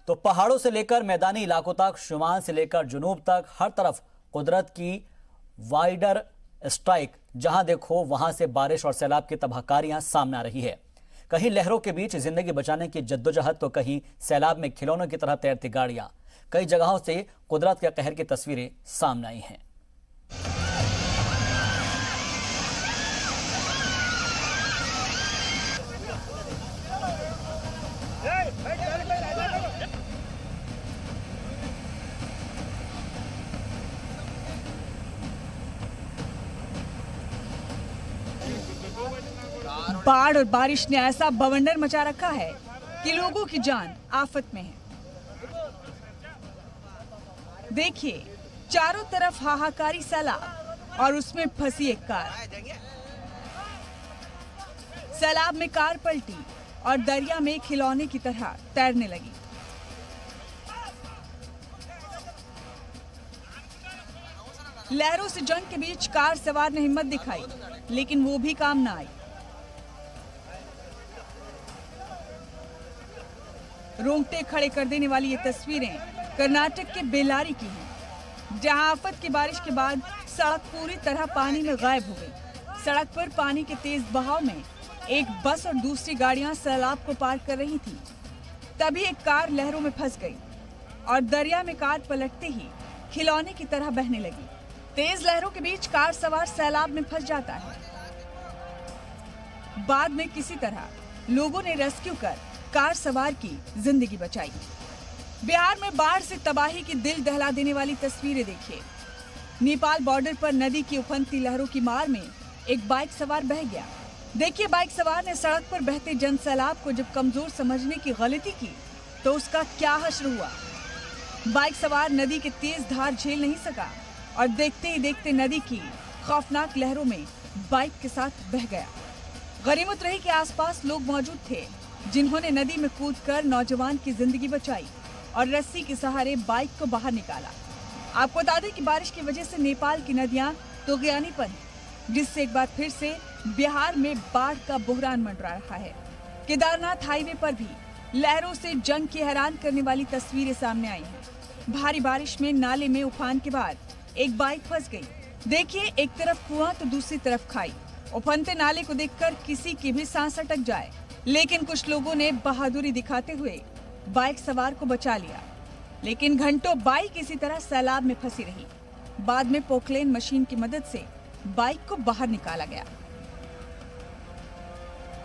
तो पहाड़ों से लेकर मैदानी इलाकों तक, शुमाल से लेकर जुनूब तक, हर तरफ कुदरत की वाइडर स्ट्राइक। जहां देखो वहां से बारिश और सैलाब की तबाहकारियां सामने आ रही है। कहीं लहरों के बीच जिंदगी बचाने की जद्दोजहद, तो कहीं सैलाब में खिलौनों की तरह तैरती गाड़ियां। कई जगहों से कुदरत के कहर की तस्वीरें सामने आई हैं। बाढ़ और बारिश ने ऐसा बवंडर मचा रखा है कि लोगों की जान आफत में है। देखिए, चारों तरफ हाहाकारी सैलाब और उसमें फंसी एक कार। सैलाब में कार पलटी और दरिया में खिलौने की तरह तैरने लगी। लहरों से जंग के बीच कार सवार ने हिम्मत दिखाई, लेकिन वो भी काम न आई। रोंगटे खड़े कर देने वाली ये तस्वीरें कर्नाटक के बेल्लारी की हैं, जहां आफत की बारिश के बाद सड़क पूरी तरह पानी में गायब हो गई। सड़क पर पानी के तेज बहाव में एक बस और दूसरी गाड़ियां सैलाब को पार कर रही थीं। तभी एक कार लहरों में फंस गई और दरिया में कार पलटते ही खिलौने की तरह बहने लगी। तेज लहरों के बीच कार सवार सैलाब में फंस जाता है। बाद में किसी तरह लोगों ने रेस्क्यू कर कार सवार की जिंदगी बचाई। बिहार में बाढ़ से तबाही की दिल दहला देने वाली तस्वीरें देखिए। नेपाल बॉर्डर पर नदी की उफनती लहरों की मार में एक बाइक सवार बह गया। देखिए, बाइक सवार ने सड़क पर बहते जन सैलाब को जब कमजोर समझने की गलती की तो उसका क्या हश्र हुआ। बाइक सवार नदी के तेज धार झेल नहीं सका और देखते ही देखते नदी की खौफनाक लहरों में बाइक के साथ बह गया। गनीमत रही कि आसपास लोग मौजूद थे, जिन्होंने नदी में कूदकर नौजवान की जिंदगी बचाई और रस्सी के सहारे बाइक को बाहर निकाला। आपको बता दें कि बारिश की वजह से नेपाल की नदियां तुगयानी पर हैं, जिससे एक बार फिर से बिहार में बाढ़ का बुहरान मंडरा रहा है। केदारनाथ हाईवे पर भी लहरों से जंग की हैरान करने वाली तस्वीरें सामने आई हैं। भारी बारिश में नाले में उफान के बाद एक बाइक फंस गई। देखिए, एक तरफ कुआं तो दूसरी तरफ खाई। उफनते नाले को देखकर किसी की भी सांस अटक जाए, लेकिन कुछ लोगों ने बहादुरी दिखाते हुए बाइक सवार को बचा लिया। लेकिन घंटों बाइक इसी तरह सैलाब में फंसी रही। बाद में पोकलेन मशीन की मदद से बाइक को बाहर निकाला गया।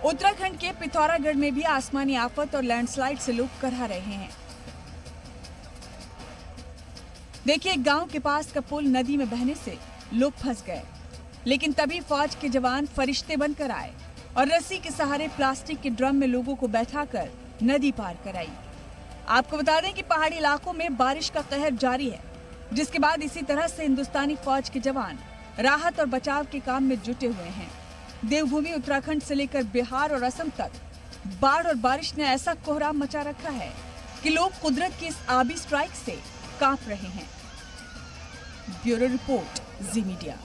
उत्तराखंड के पिथौरागढ़ में भी आसमानी आफत और लैंडस्लाइड से लोग करहा रहे हैं। देखिए, गांव के पास का पुल नदी में बहने से लोग फंस गए, लेकिन तभी फौज के जवान फरिश्ते बनकर आए और रस्सी के सहारे प्लास्टिक के ड्रम में लोगों को बैठाकर नदी पार कराई। आपको बता दें कि पहाड़ी इलाकों में बारिश का कहर जारी है, जिसके बाद इसी तरह से हिंदुस्तानी फौज के जवान राहत और बचाव के काम में जुटे हुए हैं। देवभूमि उत्तराखंड से लेकर बिहार और असम तक बाढ़ और बारिश ने ऐसा कोहराम मचा रखा है कि लोग कुदरत की इस आबी स्ट्राइक से कांप रहे हैं। ब्यूरो रिपोर्ट, जी मीडिया।